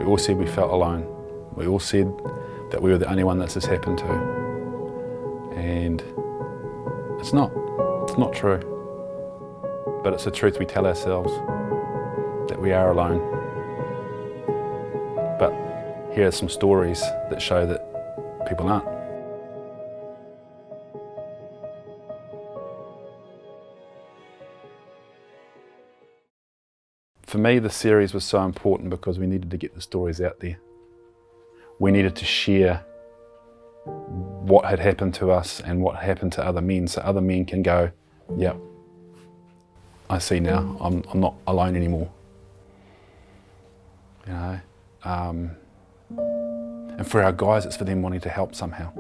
We all said we felt alone. We all said that we were the only one that this happened to. And it's not true. But it's the truth we tell ourselves, that we are alone. But here are some stories that show that people aren't. For me, the series was so important because we needed to get the stories out there. We needed to share what had happened to us and what happened to other men, so other men can go, yep, I see now, I'm not alone anymore. You know, and for our guys, it's for them wanting to help somehow.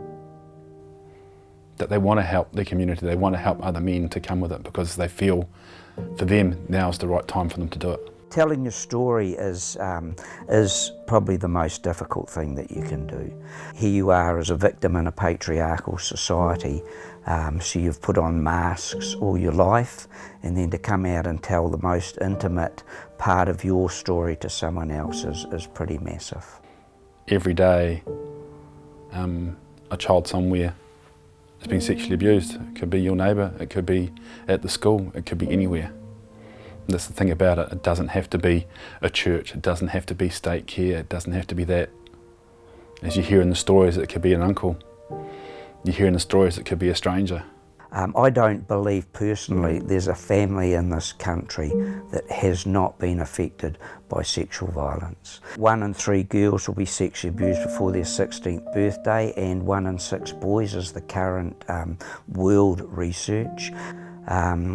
That they want to help their community, they want to help other men to come with it because they feel for them now is the right time for them to do it. Telling your story is probably the most difficult thing that you can do. Here you are as a victim in a patriarchal society, so you've put on masks all your life, and then to come out and tell the most intimate part of your story to someone else is pretty massive. Every day, A child somewhere has been sexually abused. It could be your neighbour, it could be at the school, it could be anywhere. That's the thing about it, it doesn't have to be a church, it doesn't have to be state care, it doesn't have to be that. As you hear in the stories, it could be an uncle. You hear in the stories, it could be a stranger. I don't believe personally there's a family in this country that has not been affected by sexual violence. 1 in 3 girls will be sexually abused before their 16th birthday, and 1 in 6 boys is the current world research.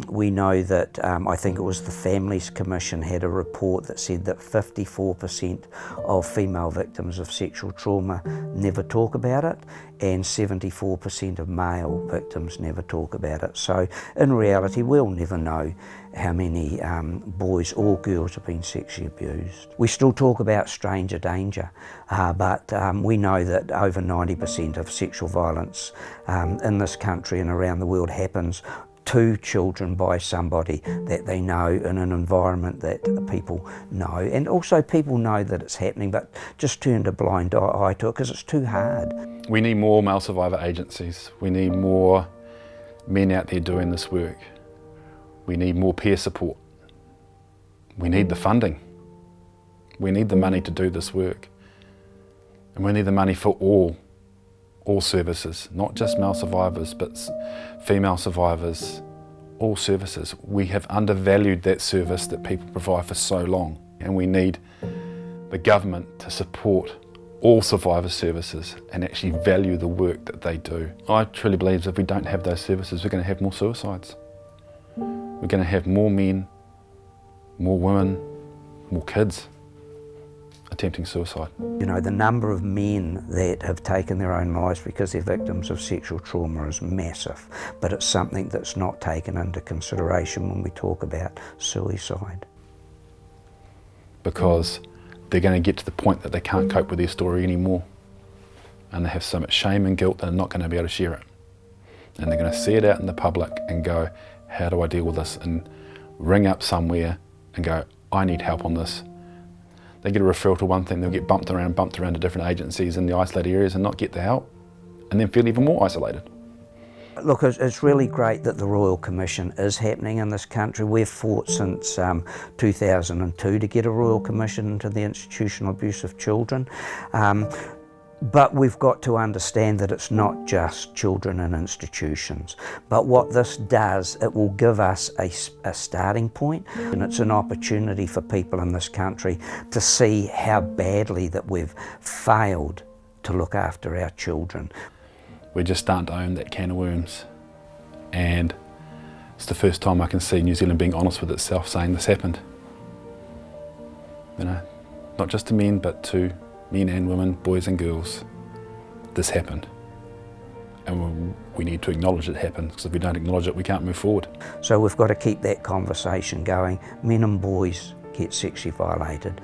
We know that, I think it was the Families Commission had a report that said that 54% of female victims of sexual trauma never talk about it, and 74% of male victims never talk about it. So in reality, we'll never know how many boys or girls have been sexually abused. We still talk about stranger danger, but we know that over 90% of sexual violence in this country and around the world happens to children by somebody that they know in an environment that people know. And also people know that it's happening but just turn a blind eye to it because it's too hard. We need more male survivor agencies. We need more men out there doing this work. We need more peer support. We need the funding. We need the money to do this work. And we need the money for all services, not just male survivors, but female survivors, all services. We have undervalued that service that people provide for so long, and we need the government to support all survivor services and actually value the work that they do. I truly believe that if we don't have those services, we're going to have more suicides. We're going to have more men, more women, more kids attempting suicide. You know, the number of men that have taken their own lives because they're victims of sexual trauma is massive, but it's something that's not taken into consideration when we talk about suicide. Because they're going to get to the point that they can't cope with their story anymore, and they have so much shame and guilt that they're not going to be able to share it. And they're going to see it out in the public and go, how do I deal with this? And ring up somewhere and go, I need help on this. They get a referral to one thing, they'll get bumped around to different agencies in the isolated areas and not get the help, and then feel even more isolated. Look, it's really great that the Royal Commission is happening in this country. We've fought since 2002 to get a Royal Commission into the institutional abuse of children. But we've got to understand that it's not just children in institutions. But what this does, it will give us a starting point, and it's an opportunity for people in this country to see how badly that we've failed to look after our children. We're just starting to own that can of worms, and it's the first time I can see New Zealand being honest with itself, saying this happened. You know, not just to men, but to men and women, boys and girls. This happened, and we need to acknowledge it happened, because if we don't acknowledge it, we can't move forward. So we've got to keep that conversation going. Men and boys get sexually violated,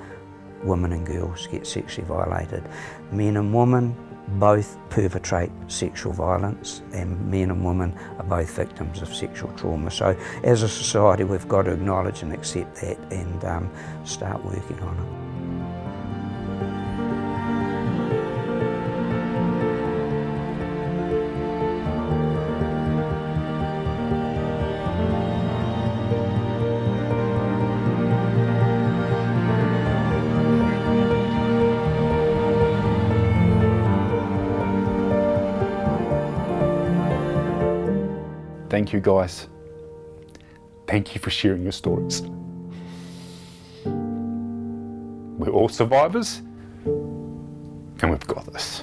women and girls get sexually violated. Men and women both perpetrate sexual violence, and men and women are both victims of sexual trauma. So as a society, we've got to acknowledge and accept that and start working on it. Thank you guys. Thank you for sharing your stories. We're all survivors, and we've got this.